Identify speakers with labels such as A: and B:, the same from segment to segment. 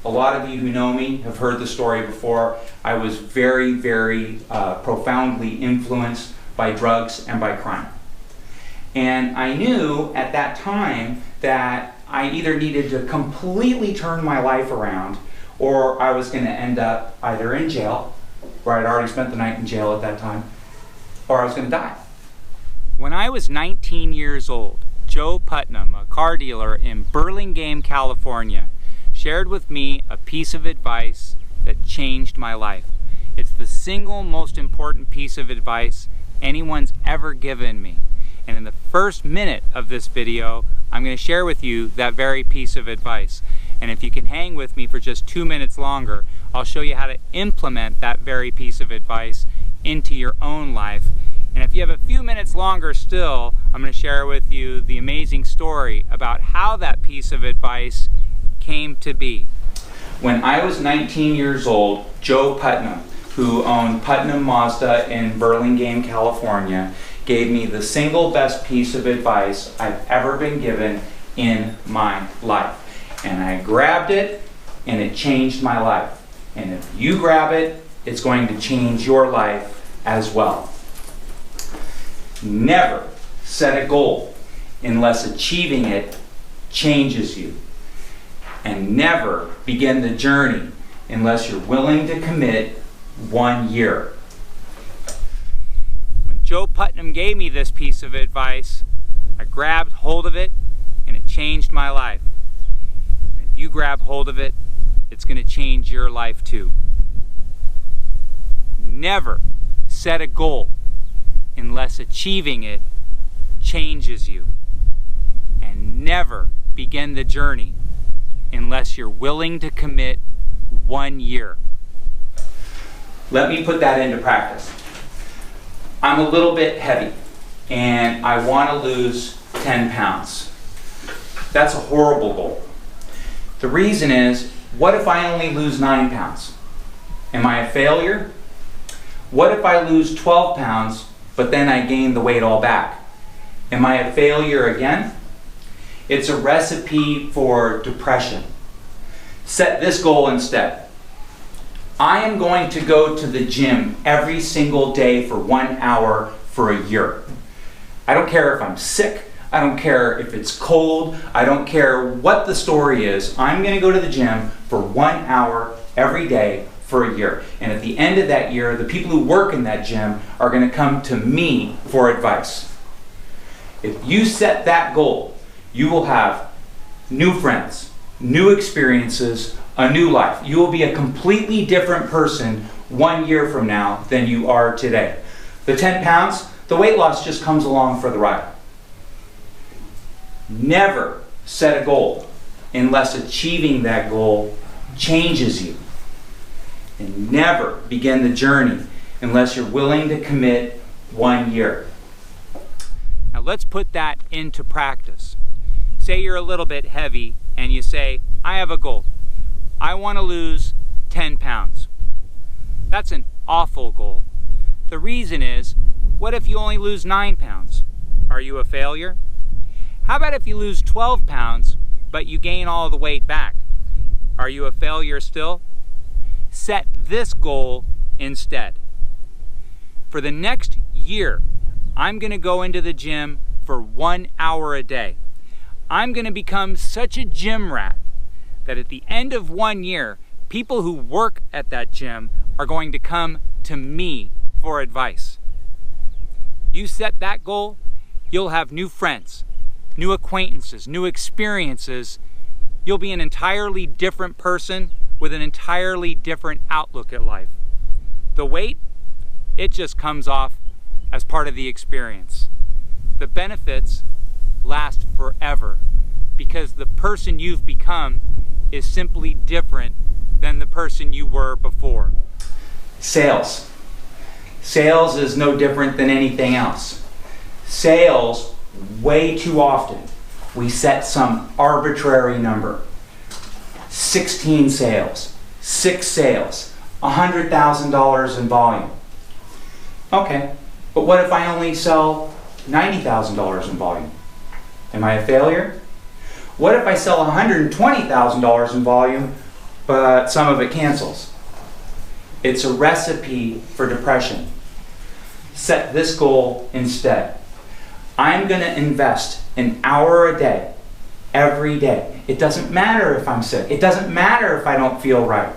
A: A lot of you who know me have heard the story before. I was very, very profoundly influenced by drugs and by crime. And I knew at that time that I either needed to completely turn my life around, or I was going to end up either in jail, where I'd already spent the night in jail at that time, or I was going to die.
B: When I was 19 years old, Joe Putnam, a car dealer in Burlingame, California, shared with me a piece of advice that changed my life. It's the single most important piece of advice anyone's ever given me. And in the first minute of this video, I'm going to share with you that very piece of advice. And if you can hang with me for just 2 minutes longer, I'll show you how to implement that very piece of advice into your own life. And if you have a few minutes longer still, I'm going to share with you the amazing story about how that piece of advice came to be.
A: When I was 19 years old, Joe Putnam, who owned Putnam Mazda in Burlingame, California, gave me the single best piece of advice I've ever been given in my life. And I grabbed it, and it changed my life. And if you grab it, it's going to change your life as well. Never set a goal unless achieving it changes you. And never begin the journey unless you're willing to commit 1 year.
B: When Joe Putnam gave me this piece of advice, I grabbed hold of it and it changed my life. And if you grab hold of it, it's going to change your life too. Never set a goal unless achieving it changes you. And never begin the journey unless you're willing to commit 1 year.
A: Let me put that into practice. I'm a little bit heavy and I want to lose 10 pounds. That's a horrible goal. The reason is, what if I only lose 9 pounds? Am I a failure? What if I lose 12 pounds but then I gain the weight all back? Am I a failure again? It's a recipe for depression. Set this goal instead. I am going to go to the gym every single day for 1 hour for a year. I don't care if I'm sick. I don't care if it's cold. I don't care what the story is. I'm going to go to the gym for 1 hour every day for a year. And at the end of that year, the people who work in that gym are going to come to me for advice. If you set that goal, you will have new friends, new experiences, a new life. You will be a completely different person 1 year from now than you are today. The 10 pounds, the weight loss just comes along for the ride. Never set a goal unless achieving that goal changes you. And never begin the journey unless you're willing to commit 1 year.
B: Now let's put that into practice. Say you're a little bit heavy and you say, I have a goal. I want to lose 10 pounds. That's an awful goal. The reason is, what if you only lose 9 pounds? Are you a failure? How about if you lose 12 pounds, but you gain all the weight back? Are you a failure still? Set this goal instead. For the next year, I'm going to go into the gym for 1 hour a day. I'm going to become such a gym rat that at the end of 1 year, people who work at that gym are going to come to me for advice. You set that goal, you'll have new friends, new acquaintances, new experiences. You'll be an entirely different person with an entirely different outlook at life. The weight, it just comes off as part of the experience. The benefits last forever because the person you've become is simply different than the person you were before.
A: Sales. Sales is no different than anything else. Sales, way too often, we set some arbitrary number. 16 sales, 6 sales, $100,000 in volume. Okay, but what if I only sell $90,000 in volume? Am I a failure? What if I sell $120,000 in volume, but some of it cancels. It's a recipe for depression. Set this goal instead. I'm going to invest an hour a day, every day. It doesn't matter if I'm sick. It doesn't matter if I don't feel right.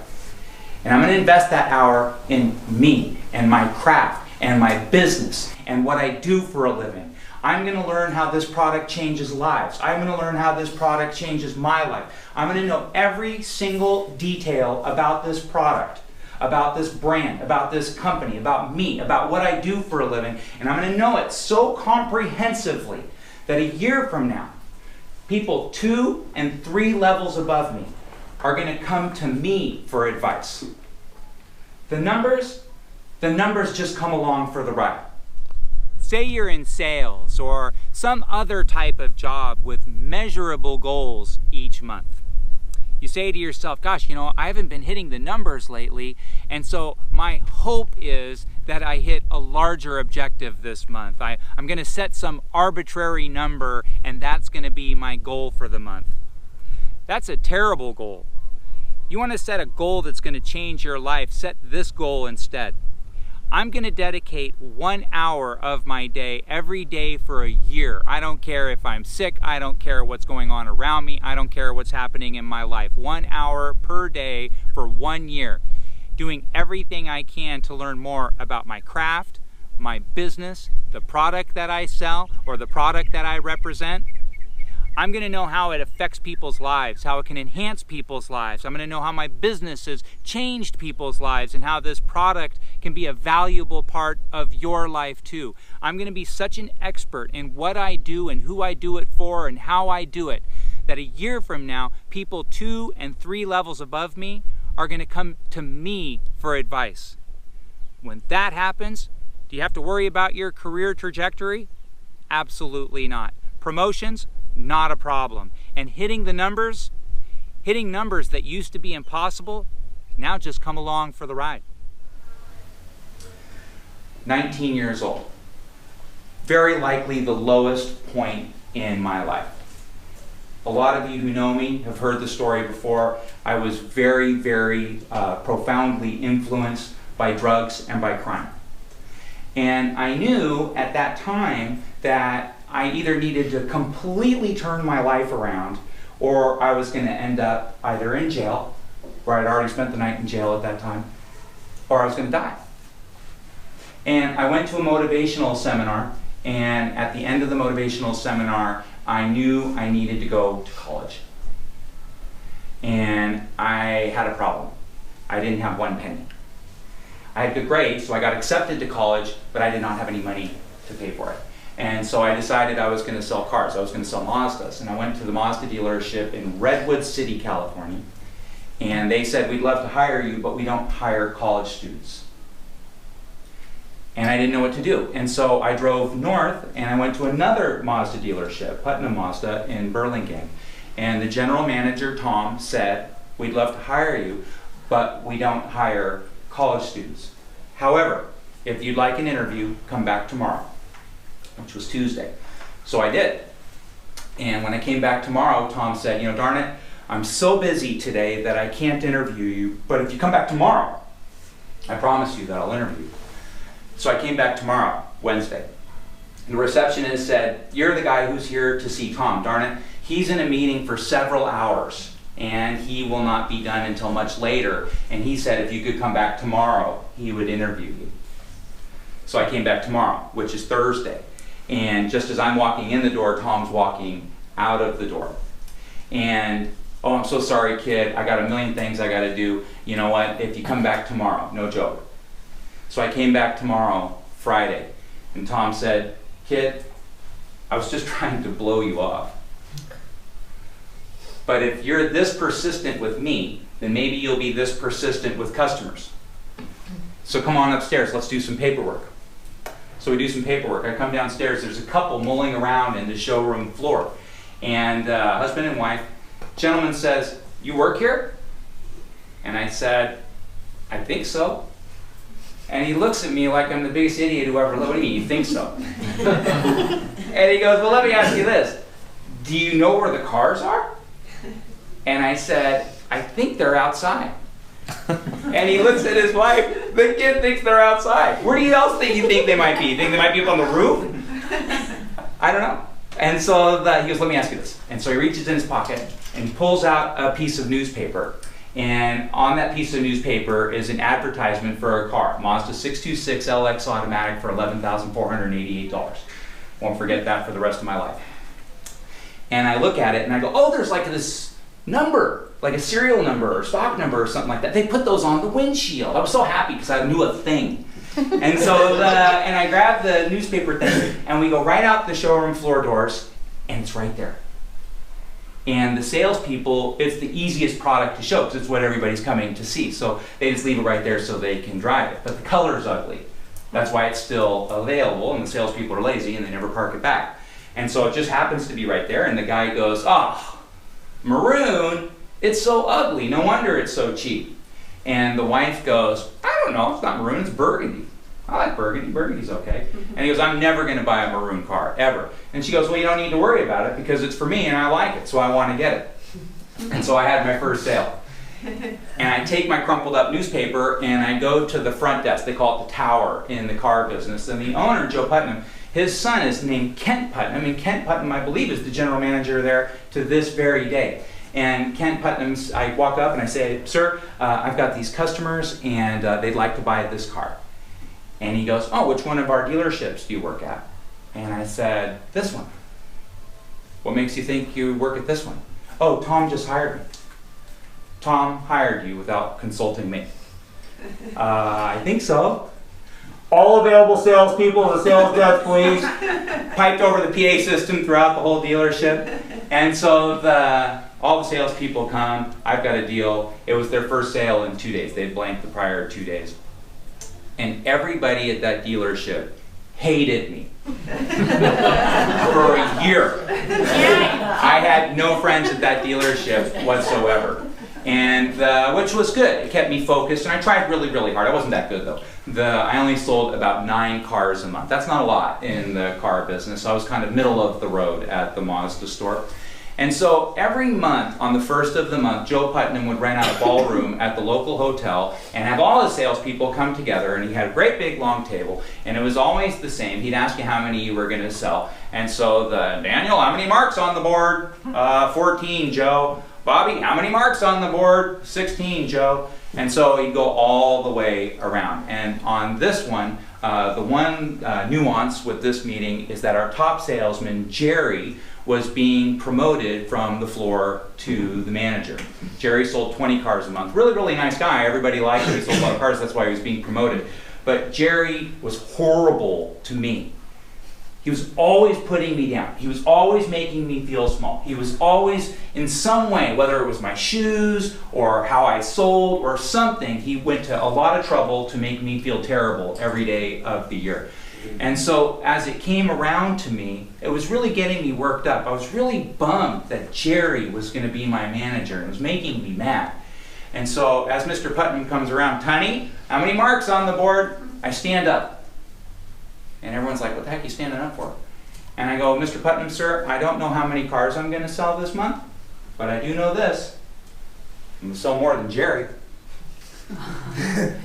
A: And I'm going to invest that hour in me and my craft and my business and what I do for a living. I'm going to learn how this product changes lives. I'm going to learn how this product changes my life. I'm going to know every single detail about this product, about this brand, about this company, about me, about what I do for a living. And I'm going to know it so comprehensively that a year from now, people 2 and 3 levels above me are going to come to me for advice. The numbers just come along for the ride.
B: Say you're in sales or some other type of job with measurable goals each month. You say to yourself, gosh, I haven't been hitting the numbers lately, and so my hope is that I hit a larger objective this month. I'm going to set some arbitrary number, and that's going to be my goal for the month. That's a terrible goal. You want to set a goal that's going to change your life. Set this goal instead. I'm going to dedicate 1 hour of my day every day for a year. I don't care if I'm sick. I don't care what's going on around me. I don't care what's happening in my life. 1 hour per day for 1 year. Doing everything I can to learn more about my craft, my business, the product that I sell, or the product that I represent. I'm going to know how it affects people's lives, how it can enhance people's lives. I'm going to know how my business has changed people's lives and how this product can be a valuable part of your life too. I'm going to be such an expert in what I do and who I do it for and how I do it that a year from now, people 2 and 3 levels above me are going to come to me for advice. When that happens, do you have to worry about your career trajectory? Absolutely not. Promotions? Not a problem. And hitting numbers that used to be impossible, now just come along for the ride.
A: 19 years old. Very likely the lowest point in my life. A lot of you who know me have heard the story before. I was very, very profoundly influenced by drugs and by crime. And I knew at that time that I either needed to completely turn my life around, or I was going to end up either in jail, where I'd already spent the night in jail at that time, or I was going to die. And I went to a motivational seminar, and at the end of the motivational seminar, I knew I needed to go to college. And I had a problem. I didn't have 1 penny. I had good grades, so I got accepted to college, but I did not have any money to pay for it. And so I decided I was going to sell cars. I was going to sell Mazdas. And I went to the Mazda dealership in Redwood City, California. And they said, we'd love to hire you, but we don't hire college students. And I didn't know what to do. And so I drove north and I went to another Mazda dealership, Putnam Mazda in Burlingame. And the general manager, Tom, said, we'd love to hire you, but we don't hire college students. However, if you'd like an interview, come back tomorrow, which was Tuesday. So I did. And when I came back tomorrow, Tom said, darn it, I'm so busy today that I can't interview you, but if you come back tomorrow, I promise you that I'll interview you. So I came back tomorrow, Wednesday. And the receptionist said, you're the guy who's here to see Tom. Darn it, he's in a meeting for several hours, and he will not be done until much later. And he said if you could come back tomorrow, he would interview you. So I came back tomorrow, which is Thursday. And just as I'm walking in the door, Tom's walking out of the door. And, oh, I'm so sorry, kid. I got a million things I got to do. You know what? If you come back tomorrow, no joke. So I came back tomorrow, Friday, and Tom said, kid, I was just trying to blow you off. But if you're this persistent with me, then maybe you'll be this persistent with customers. So come on upstairs, let's do some paperwork. So we do some paperwork. I come downstairs, there's a couple mulling around in the showroom floor. And husband and wife, gentleman says, you work here? And I said, I think so. And he looks at me like I'm the biggest idiot who ever lived. What do you mean, you think so? And he goes, well, let me ask you this. Do you know where the cars are? And I said, I think they're outside. And he looks at his wife. The kid thinks they're outside. Where do you else think you think they might be? You think they might be up on the roof? I don't know. And so he goes, let me ask you this. And so he reaches in his pocket and he pulls out a piece of newspaper. And on that piece of newspaper is an advertisement for a car, Mazda 626 LX automatic for $11,488. Won't forget that for the rest of my life. And I look at it and I go, oh, there's like this number, like a serial number or stock number or something like that. They put those on the windshield. I was so happy because I knew a thing. And so, and I grabbed the newspaper thing and we go right out the showroom floor doors and it's right there. And the salespeople, it's the easiest product to show because it's what everybody's coming to see. So they just leave it right there so they can drive it. But the color's ugly. That's why it's still available, and the salespeople are lazy and they never park it back. And so it just happens to be right there, and the guy goes, oh, maroon? It's so ugly. No wonder it's so cheap. And the wife goes, I don't know, it's not maroon, it's burgundy. I like burgundy, burgundy's okay. And he goes, I'm never gonna buy a maroon car, ever. And she goes, well, you don't need to worry about it because it's for me and I like it, so I wanna get it. And so I had my first sale. And I take my crumpled up newspaper and I go to the front desk. They call it the tower in the car business. And the owner, Joe Putnam, his son is named Kent Putnam. And Kent Putnam, I believe, is the general manager there to this very day. And Kent Putnam's, I walk up and I say, sir, I've got these customers and they'd like to buy this car. And he goes, oh, which one of our dealerships do you work at? And I said, this one. What makes you think you work at this one? Oh, Tom just hired me. Tom hired you without consulting me. I think so. All available salespeople, the sales desk, please. Piped over the PA system throughout the whole dealership. And so all the salespeople come. I've got a deal. It was their first sale in 2 days. They'd blanked the prior 2 days. And everybody at that dealership hated me for a year. I had no friends at that dealership whatsoever. And which was good. It kept me focused, and I tried really, really hard. I wasn't that good though. I only sold about 9 cars a month. That's not a lot in the car business. I was kind of middle of the road at the Mazda store. And so every month, on the first of the month, Joe Putnam would rent out a ballroom at the local hotel and have all his salespeople come together, and he had a great big long table, and it was always the same. He'd ask you how many you were going to sell. And so Daniel, how many marks on the board? 14, Joe. Bobby, how many marks on the board? 16, Joe. And so he'd go all the way around. And on this one, the one nuance with this meeting is that our top salesman, Jerry, was being promoted from the floor to the manager. Jerry sold 20 cars a month. Really, really nice guy. Everybody liked him. He sold a lot of cars. That's why he was being promoted. But Jerry was horrible to me. He was always putting me down. He was always making me feel small. He was always, in some way, whether it was my shoes or how I sold or something, he went to a lot of trouble to make me feel terrible every day of the year. And so as it came around to me, it was really getting me worked up. I was really bummed that Jerry was going to be my manager, and it was making me mad. And so as Mr. Putnam comes around, Tunney, how many marks on the board? I stand up. And everyone's like, what the heck are you standing up for? And I go, Mr. Putnam, sir, I don't know how many cars I'm going to sell this month, but I do know this. I'm going to sell more than Jerry.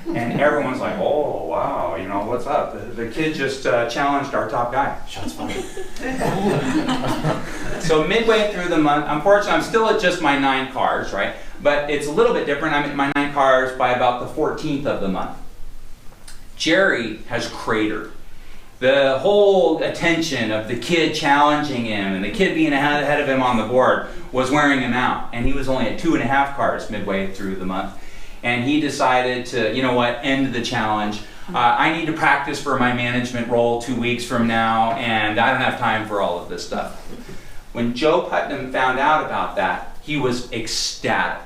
A: And everyone's like, oh, wow, you know, what's up? The kid just challenged our top guy. Shots fired. So midway through the month, unfortunately, I'm still at just my 9 cars, right? But it's a little bit different. I'm at my 9 cars by about the 14th of the month. Jerry has cratered. The whole attention of the kid challenging him and the kid being ahead of him on the board was wearing him out. And he was only at 2.5 cars midway through the month. And he decided to, you know what, end the challenge. I need to practice for my management role 2 weeks from now, and I don't have time for all of this stuff. When Joe Putnam found out about that, he was ecstatic.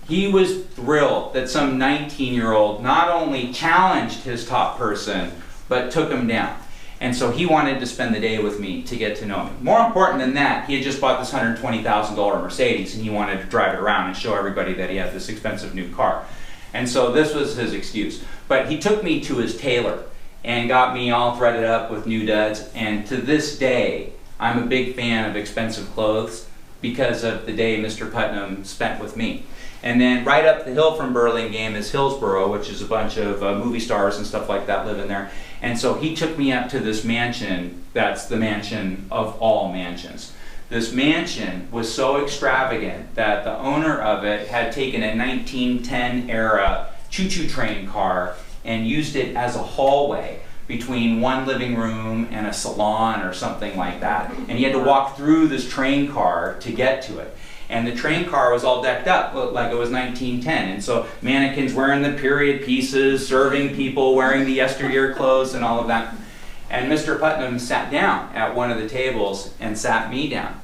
A: He was thrilled that some 19-year-old not only challenged his top person, but took him down. And so he wanted to spend the day with me to get to know me. More important than that, he had just bought this $120,000 Mercedes, and he wanted to drive it around and show everybody that he had this expensive new car. And so this was his excuse. But he took me to his tailor and got me all threaded up with new duds. And to this day, I'm a big fan of expensive clothes because of the day Mr. Putnam spent with me. And then right up the hill from Burlingame is Hillsborough, which is a bunch of movie stars and stuff like that live in there. And so he took me up to this mansion that's the mansion of all mansions. This mansion was so extravagant that the owner of it had taken a 1910 era choo-choo train car and used it as a hallway between one living room and a salon or something like that. And he had to walk through this train car to get to it. And the train car was all decked up like it was 1910. And so mannequins wearing the period pieces, serving people, wearing the yesteryear clothes and all of that. And Mr. Putnam sat down at one of the tables and sat me down.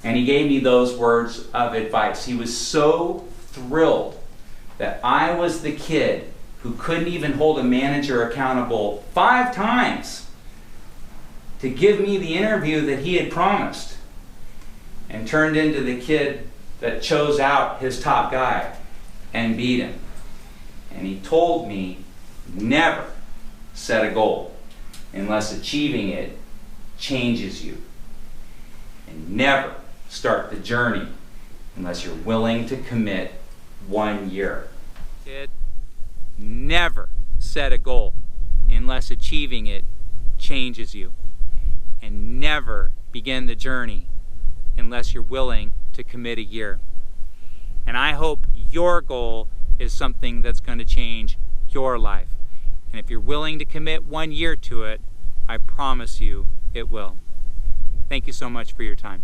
A: And he gave me those words of advice. He was so thrilled that I was the kid who couldn't even hold a manager accountable 5 times to give me the interview that he had promised, and turned into the kid that chose out his top guy and beat him. And he told me, never set a goal unless achieving it changes you. And never start the journey unless you're willing to commit 1 year.
B: Kid, never set a goal unless achieving it changes you. And never begin the journey unless you're willing to commit a year. And I hope your goal is something that's going to change your life. And if you're willing to commit 1 year to it, I promise you it will. Thank you so much for your time.